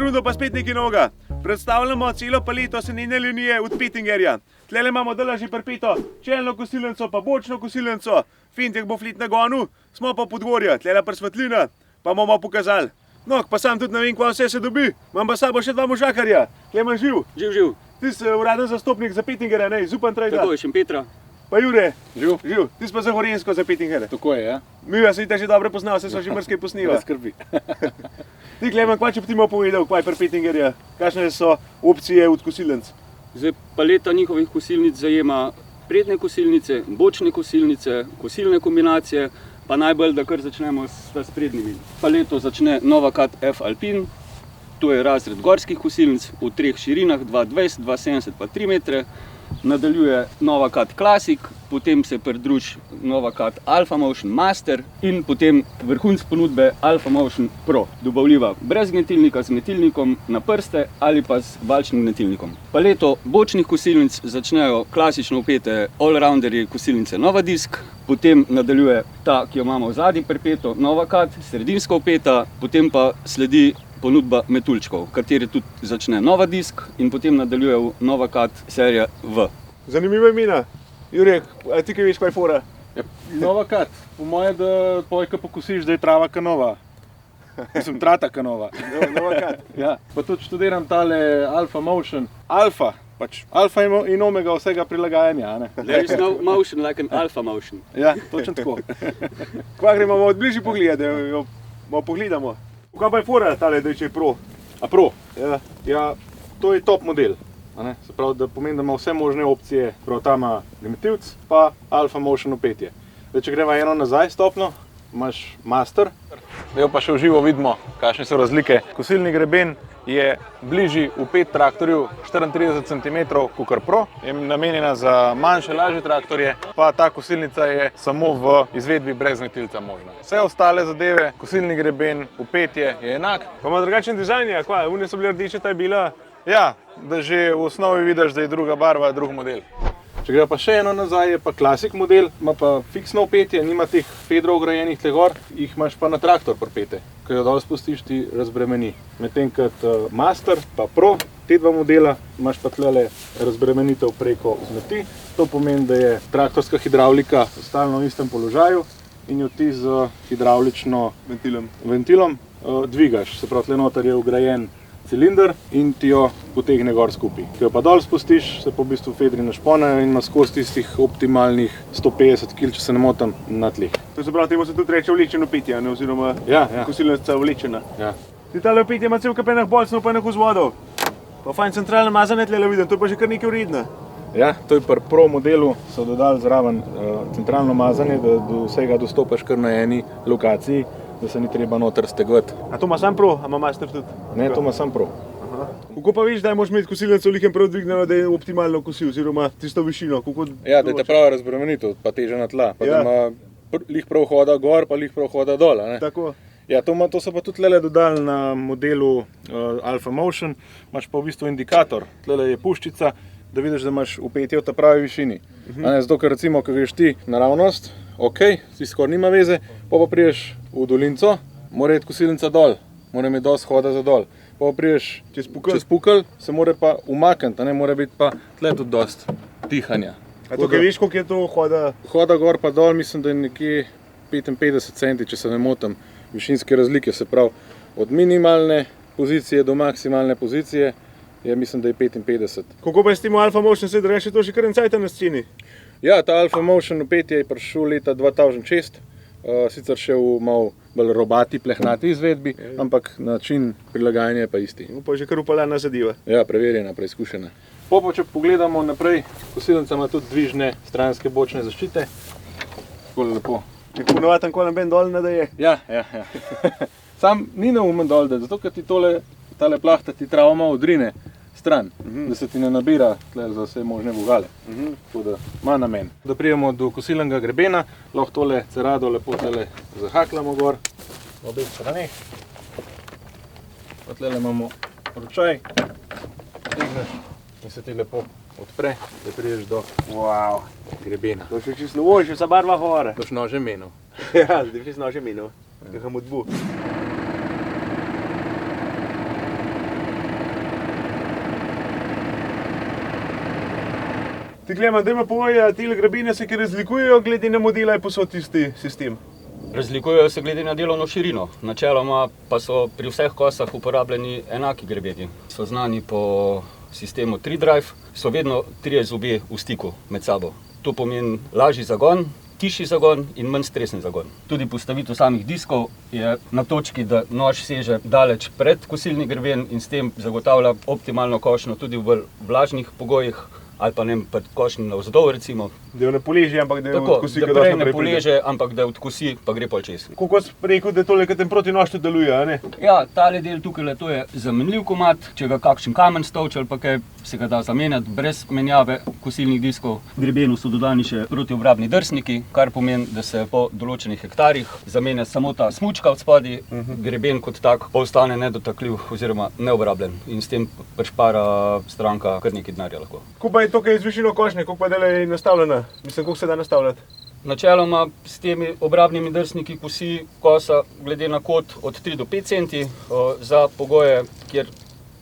rundo pa spet nekaj novega. Predstavljamo celo paleto senene linije od Pettingerja. Tlele imamo dela že pripito čelno kosilnico pa bočno kosilnico. Fintek bo flit na gonu, smo pa Podgorja, tlele pa svetlina, pa bomo pokazali. No, pa sam tudi ne vem, kva vse se dobi. Imam pa sabo še dva možakarja. Klemen živ. Živ. Ti si uraden zastopnik za Pettingerja, ne, Zupan Trajda. Tako je, Šempetra. Pa Jure. Živ. Ti si pa za Gorenjsko za Pettingerja. Tako je, ja. Mi vas vidite že dobro poznal, vse so že mrske posniva. Ne skrbi. Ti, Klemen, kva če bi ti malo povedal, kva je pri Pettingerja? Kakšne so opcije od kosilnic? Zdaj, paleta njihovih kosilnic zajema prednje kosilnice, bočne kosilnice, kosilne kombinacije, pa najbolj, da kar začnemo s prednjimi. Paleto začne Novakat F Alpine, to je razred gorskih kosilnic v treh širinah, 2,20, 2,70 pa 3 metre. Nadaljuje Novakat Classic, potem se pridruži Novakat Alpha Motion Master in potem vrhunc ponudbe Alpha Motion Pro, dobavljiva brez gnetilnika, z gnetilnikom na prste ali pa z valčnim gnetilnikom. Paleto bočnih kosilnic začnejo klasično upete allrounderji kosilnice Novadisk, potem nadaljuje ta, ki jo imamo v zadnji pripeto, Novakat, sredinsko upeta, potem pa sledi ponudba metuljčkov, kateri tudi začne Novadisk in potem nadaljuje v Novakat serija V. Zanimiva imena. Jurek, a ti kaj veš, kaj je fora? Novakat, po moje, da pojka pokosiš, da je trava kanova. Mislim, trata kanova. Novakat. Ja, pa tudi študiram tale Alpha Motion. Alpha in omega vsega prilagajanja, ne? There is no motion like an alpha motion. Ja, točno tako. Kva gremo od bližji pogled, da jo malo pogledamo. Kaj pa je fora tale, da je Pro? A Pro? Ja. Ja, to je top model. Se pravi, da pomeni, da ima vse možne opcije, prav ta ima limitivc, pa Alpha Motion upetje. Zdaj, če greva eno nazaj stopno, imaš Master. Zdaj pa še v živo vidimo, kakšne so razlike. Kosilni greben je bližji upet traktorju 34 cm kakor Pro, je namenjena za manjše, lažje traktorje, pa ta kosilnica je samo v izvedbi brez gnetilca možna. Vse ostale zadeve, kosilni greben, upetje je enak. Pa ima drugačen dizajn, ja, kva, une so bile rdeče, ta je bila. Ja, da že v osnovi vidiš, da je druga barva, drug model. Če gre pa še eno nazaj, je pa Classic model, ima pa fiksno upetje, nima teh fedrov ugrajenih tle gor, jih imaš pa na traktor pripete. Ko jo dol spustiš, ti razbremeni. Medtem kot Master pa Pro, te dva modela, imaš pa tlele razbremenitev preko zmeti. To pomeni, da je traktorska hidravlika stalno v istem položaju in jo ti z hidravlično ventilom dvigaš. Se pravi, tle noter je vgrajen cilinder in ti jo potegne gor skupaj. Ko jo pa dol spustiš, se pa v bistvu fedri našponejo in ima skozi tistih optimalnih 150 kg, če se ne motim, na tleh. To se pravi, temu se tudi reče vlečeno upetje, oziroma kosilnica vlečena. Ja. Ti tale upetje ima cel kapenih bolcnov pa enih vzvodov. Pa fajn centralno mazane tlele vidim, to je pa že kar nekaj vredno. Ja, to je pri Pro modelu, so dodali zraven centralno mazanje, da do vsega dostopaš kar na eni lokaciji, da se ni treba noter stegvati. A to ima sam Pro, a ima Master tudi? Ne, to ima sam Pro. Kako pa veš, da moraš imeti kosilnico lihem prav dvignjeno, da je optimalno kosil, oziroma tisto višino? Ja, da je ta prava razbremenitev, pa teža na tla, pa da ima lih prav hoda gor, pa lih prav hoda dol. Tako. Ja, to so pa tudi tlele dodali na modelu Alpha Motion, imaš pa v bistvu indikator, tlele je puščica, da vidiš, da imaš upetje v ta pravi višini. Zato, ker recimo, ko greš ti naravnost, ok, si skoraj nima veze, pa prideš v dolinco, mora iti kosilnica dol, mora imeti dosti hoda za dol. Pa prideš čez pukelj, se mora pa umakniti, mora biti pa tle tudi dosti dihanja. A to kaj veš, koliko je to hoda? Hoda gor pa dol, mislim, da je nekje 55 cm, če se ne motim, višinske razlike, se pravi, od minimalne pozicije do maksimalne pozicije, je mislim, da je 55. Kako pa je s tem Alpha Motion, se da reče to že kar en cajt na sceni? Ja, ta Alpha Motion upetje je prišel leta 2006, sicer še v malo bolj robati, plehnati izvedbi, ampak način prilagajanja je pa isti. Pa je že kar upaljena zadeva. Ja, preverjena, preizkušena. Pa če pogledamo naprej, kosilnica ima tudi dvižne stranske bočne zaščite. Tako lepo. Nek ponovaten kolen ben dol ne da je. Ja. Sam ni neumen dol, zato ker ti tale plahta ti trava malo odrine stran, da se ti ne nabira tle za vse možne vogale. Tako da ima namen. Da prijemo do kosilnega grebena, lahko tole cerado lepo tle zahaklamo gor, na obeh straneh. Pa tle imamo ročaj, stigneš in se ti lepo odpre, da priješ do grebena. To še čisto novo, še vsa barva hore. Doš nože menil. Ja, zdaj čisto nože menil. Kakam odbu. Ti gledamo, da ima povej, te grebene se ki razlikujejo glede na modela, je posod isti sistem. Razlikujejo se glede na delovno širino, načeloma pa so pri vseh kosah uporabljeni enaki grebeni. So znani po sistemu 3-drive, so vedno 3 zobje v stiku med sabo. To pomeni lažji zagon, tišji zagon in manj stresen zagon. Tudi postavitev samih diskov je na točki, da nož seže daleč pred kosilni greben in s tem zagotavlja optimalno košnjo tudi v vlažnih pogojih ali pa ne pred košnjo navzdol recimo. Da jo ne poleže, ampak da jo Tako, odkosi, da prej ne poleže, ampak da odkosi, pa gre pol čez. Kako si rekel, da tole kot ten protinož tudi deluje, a ne? Ja, tale del tukaj to je zamenljiv komad, če ga kakšen kamen stolče ali pa kaj, se ga da zamenjati brez menjave kosilnih diskov. V grebenu so dodani še protiobrabni drsniki, kar pomeni, da se po določenih hektarjih zamenja samo ta smučka od spodaj, greben kot tak pa ostane nedotakljiv oziroma neobrabljen in s tem prišpara stranka kar nekaj denarja lahko. Kako pa je to, kaj z višino košnje, kako pa dela je nastavljena? Mislim, kako se da nastavljati? Načeloma s temi obrabnimi drsniki kosi kosa glede na kot od 3 do 5 cm. Za pogoje, kjer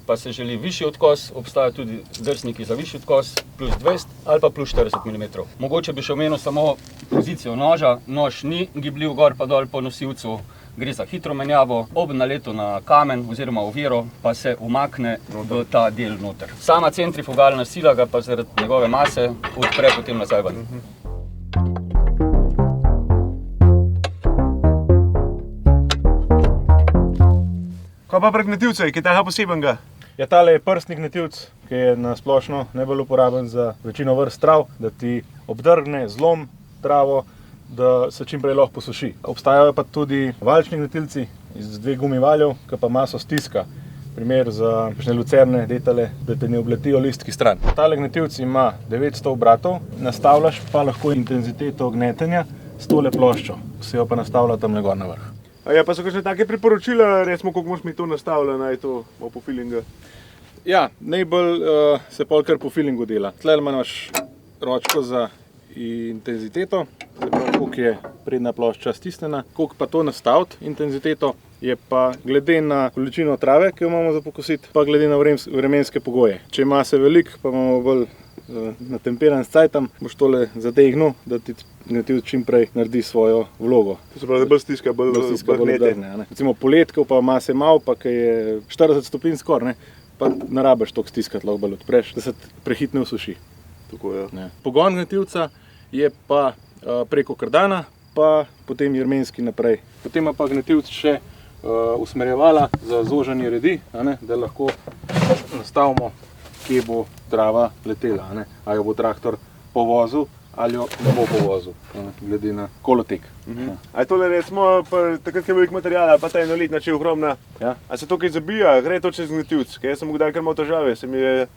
pa se želi višji odkos, obstajajo tudi drsniki za višji odkos, plus 20 ali pa plus 40 mm. Mogoče bi še omenil samo pozicijo noža. Nož ni gibljiv gor pa dol po nosilcu, gre za hitro menjavo. Ob naletu na kamen oziroma oviro pa se umakne v ta del noter. Sama centrifugalna sila ga pa zaradi njegove mase odpre potem nazaj ven. Kaj pa pri gnetilcu, kaj tega posebenega? Ja, tale je prstni gnetilc, ki je na splošno najbolj uporaben za večino vrst trav, da ti obdrgne zlom travo, da se čim prej lahko posuši. Obstajajo pa tudi valčni gnetilci iz 2 gumivaljev, ki pa maso stiska. Primer za kakšne lucerne detale, da te ne obletijo listki stran. Tale gnetilc ima 900 obratov, nastavljaš pa lahko intenziteto gnetenja s tole ploščo, se jo pa nastavlja tamle gor na vrh. Ja, pa so kakšne take priporočila, recimo, kako moraš mi to nastavljati, naj to po feelingu? Ja, najbolj se pol kar po feelingu dela. Tle imaš ročko za intenziteto, se pravi, koliko je prednja plošča stisnjena, koliko pa to nastaviti intenziteto, je pa glede na količino trave, ki jo imamo za pokositi, pa glede na vremenske pogoje. Če ima se veliko, pa imamo bolj natemperan s cajtom, boš tole zategnil, da ti gnetilc čim prej naredi svojo vlogo. To se pravi, da bolj stiska, bolj gnete. Recimo poleti, ko pa mase malo, pa ki je 40 stopinj skor, pa ne rabiš toliko stiskati, lahko bolj odpreš, da se prehitro ne usuši. Tako, ja. Pogon gnetilca je pa preko kardana, pa potem jermenski naprej. Potem ima pa gnetilc še usmerjevala za zožanje redi, da lahko nastavimo, kje bo trava letela, ali jo bo traktor povozil ali jo ne bo povozil, glede na kolotek. A je tole recimo, takrat, ko je veliko materijala, pa ta enoletna, če je ohromna, a se to kaj zabija, gre to čez gnetilc? Ker jaz sem kdaj kar imel težave, se mi je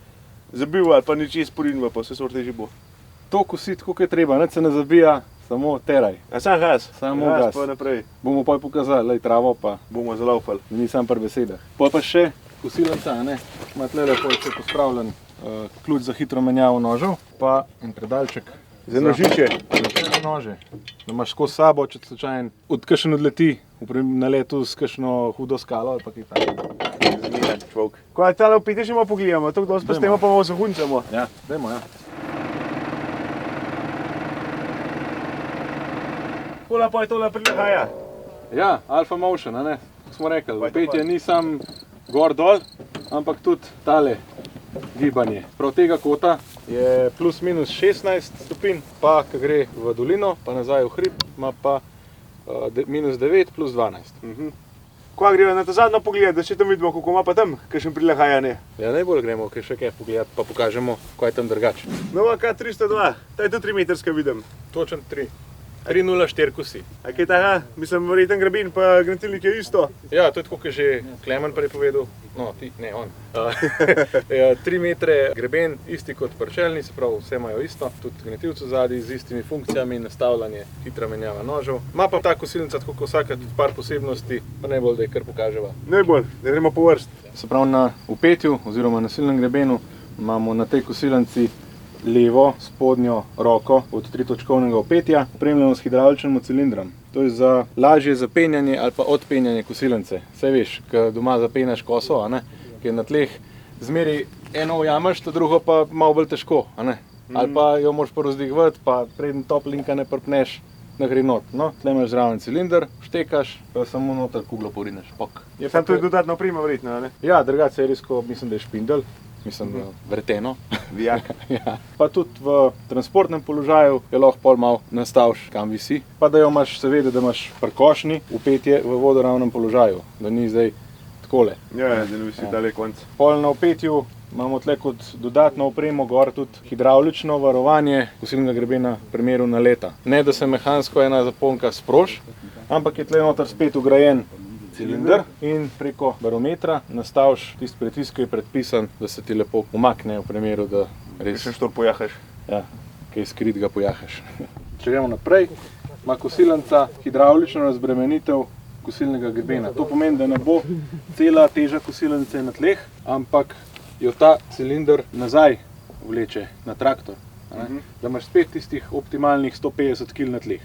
zabil ali pa ni čez porinilo, pa vse sorte že bo. To kositi, koliko je treba, nič se ne zabija, samo teraj. A sam gas? Samo gas. Pa naprej. Bomo pa pokazali, lej travo pa bomo zalaufali. Ni sam pri besedah. Pol pa še kosilnica, ima tle lepo še pospravljen ključ za hitro menjavo nožev, pa en predalček. Za nožiče. Za nože. Da imaš skozi sabo, če slučajno kakšen odleti, na letu s kakšno hudo skalo ali pa kaj tako. Ko je tale opite še malo pogledamo, tako dosti pa s temo pa malo zahuncamo. Ja, dajmo, ja. Kola pa je tole prilehaja? Ja, Alfa Motion, kako smo rekli, opetje ni sam gor-dol, ampak tudi tale gibanje. Prav tega kota je plus minus 16 stopinj, pa ko gre v dolino, pa nazaj v hrib, ima pa minus 9 plus 12. Ko gremo na ta zadnjo pogled, da še tam vidimo, kako ima pa tam kakšen prilehajanje. Ja, najbolj gremo, kaj še kaj pogledati, pa pokažemo, kaj je tam drugače. Nova K302, ta je tudi 3 metrska, vidim. Točen 3. 304 kosi. A kaj tega? Mislim, verjeten greben pa gnetilnik je isto. Ja, to je tako, kot je že Klemen prej povedal. No, ti, ne, on. 3 metre greben, isti kot parčelni, se pravi, vse imajo isto. Tudi gnetilc zadaj z istimi funkcijami, nastavljanje, hitra menjava nožev. Ima pa ta kosilnica, tako kot vsaka, tudi par posebnosti, pa najbolj, da je kar pokaževa. Najbolj, da gremo po vrst. Se pravi, na upetju oziroma na silnem grebenu imamo na tej kosilnici levo spodnjo roko od 3-točkovnega opetja, opremljeno s hidravličnim cilindrom. To je za lažje zapenjanje ali pa odpenjanje kosilnice. Saj veš, ko doma zapenjaš koso, ki je na tleh, zmeri eno ujameš, to drugo pa malo bolj težko. Ali pa jo moraš porazdigovati, pa preden toplinka ne prpneš, ne gre not. No, tle imaš zraven cilinder, štekaš, pa samo noter kuglo porineš, pok. Sam to je dodatno oprema verjetno, ne? Ja, drugače serijsko mislim, da je špindel, mislim, da vreteno. Vijak. Ja. Pa tudi v transportnem položaju je lahko pol malo nastaviš, kam visi. Pa da jo imaš seveda, da imaš pri košnji upetje v vodoravnem položaju, da ni zdaj takole. Ja, da ne visi dalje konc. Pol na upetju imamo tle kot dodatno opremo gor tudi hidravlično varovanje kosilnega grebena v primeru naleta. Ne, da se mehansko ena zaponka sproži, ampak je tle noter spet ugrajen cilinder in preko barometra nastaviš tisti pritisk, ki je predpisan, da se ti lepo umakne v primeru, da res Še što pojahaš. ja, kaj skritega pojahaš. Če gremo naprej, ima kosilnica hidravlično razbremenitev kosilnega grebena. To pomeni, da ne bo cela teža kosilnice na tleh, ampak jo ta cilinder nazaj vleče na traktor. Da imaš spet tistih optimalnih 150 kg na tleh.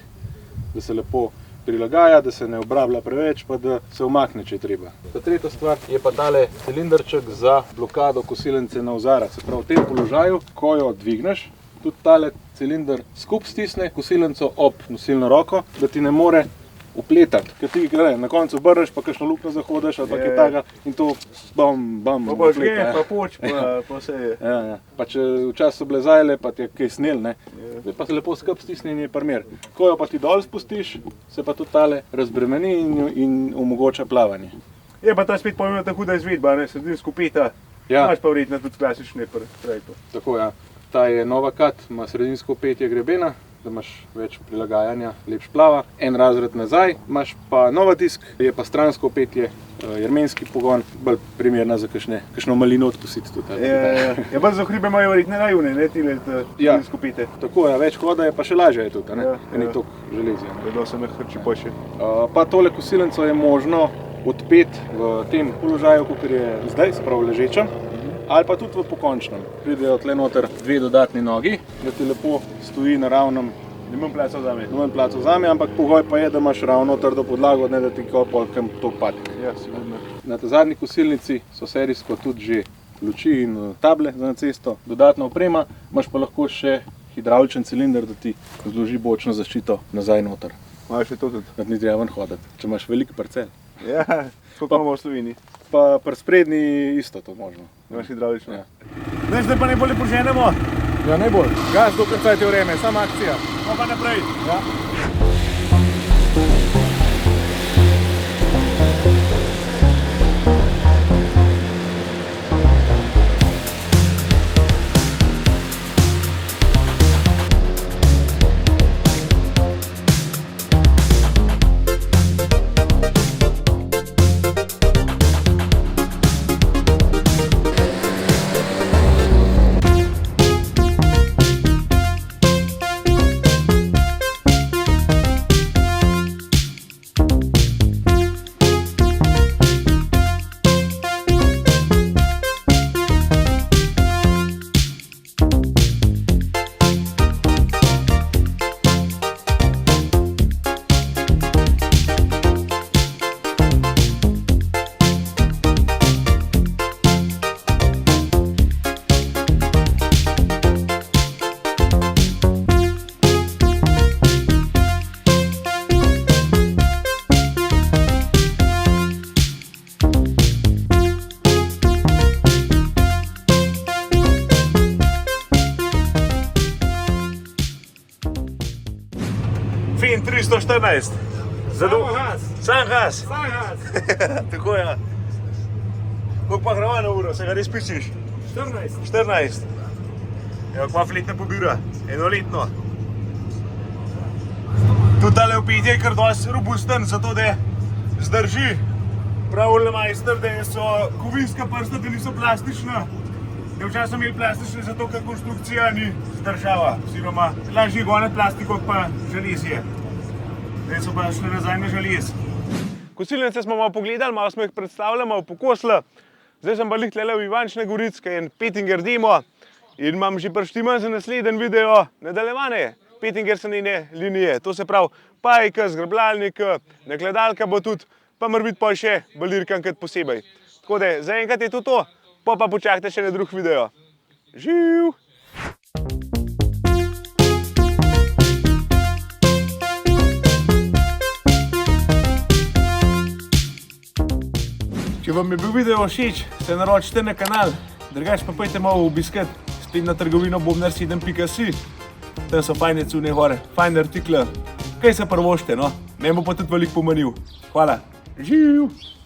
Da se lepo prilagaja, da se ne obrablja preveč, pa da se umakne, če je treba. Ta tretja stvar je pa tale cilinderček za blokado kosilnice na ozara. Se pravi, v tem položaju, ko jo dvigneš, tudi tale cilinder skup stisne kosilnico ob nosilno roko, da ti ne more upletati. Ker ti na koncu obrneš, pa kakšno luknjo zahodeš ali pa kaj takega in to bam, Pa boš upleta, gre, ja. pa poč, pa vse je. Ja. Pa če včasih so bile zajle, pa ti je kaj snel, ne? Zdaj pa se lepo skup stisne in je primer. Ko jo pa ti dol spustiš, se pa tudi tale razbremeni in omogoča plavanje. Je pa ta spet pomembna ta huda izvedba, ne, sredinsko peta. Ja. Imaš pa verjetno tudi klasične trajko. Tako, ja. Ta je nova kat, ima sredinsko petje grebena, da imaš več prilagajanja, lepš plava. En razred nazaj, imaš pa nova disk, je pa stransko petje, jermenski pogon, bolj primerna za kakšno malino odpustiti tudi. Ja, bolj za hribe imajo verjetno najune, ne, tile sredinsko pete. Tako, ja, več hoda je pa še lažje je tudi, ne? Ja, Ni ja. toliko železja. Ne? Da se me hrči poše. Pa tole kosilnico je možno odpeti v tem položaju, kakor je zdaj, se pravi ležečem, ali pa tudi v pokončnem. Pridejo tle noter dve dodatni nogi, da ti lepo stoji na ravnem. Nimam placa vzame. Nimam placa vzame, ampak pogoj pa je, da imaš ravno trdo podlago, ne da ti kam to pade. Ja, sigurno. Na tej zadnji kosilnici so serijsko tudi že luči in table za na cesto, dodatna oprema, imaš pa lahko še hidravličen cilinder, da ti zloži bočno zaščito nazaj noter. Imaš še to tudi. Da ni treba ven hoditi, če imaš velik parcel. Ja, koliko imamo v Sloveniji. Pa pri sprednji isto to možno. Imaš hidravlično. Ja. Ne, zdaj pa najbolje poženemo. Ja, najbolj. Gas, dokler cajt je vreme, sama akcija. Pa naprej. Ja. Fin 314. Sam gas. Tako je. Koliko pa grava na uro, se ga res pičiš? 14. Evo, kva fletna pobira, enoletno. Tudi tale upetje je kar dosti robusten, zato da zdrži. Pravilno majster, da so kovinska prsta, da niso plastična. Da včasih imeli plastične, zato ker konstrukcija ni zdržala, oziroma lažje goniti plastiko pa železje. Zdaj so pa šli nazaj na želez. Kosilnice smo malo pogledali, malo smo jih predstavljali, malo pokosili. Zdaj sem pa lih tlele v Ivančne Gorice, ki je Petinger demo in imam že prištiman za naslednji video nadaljevanje Petinger-Sanine linije. To se pravi pajka, zgrbljalnik, nakladalka bo tudi, pa mora biti pa še balirkan kot posebej. Tako da zaenkrat je to, pa počakajte še na drug video. Živ! Če vam je bil video všeč, se naročite na kanal, drugače pa pojdite malo obiskat spet na trgovino bobnar7.si. Tam so fajne cune gore, fajne artikle. Kaj se prvošte, no? Meni bo pa tudi veliko pomenil. Hvala. Živ!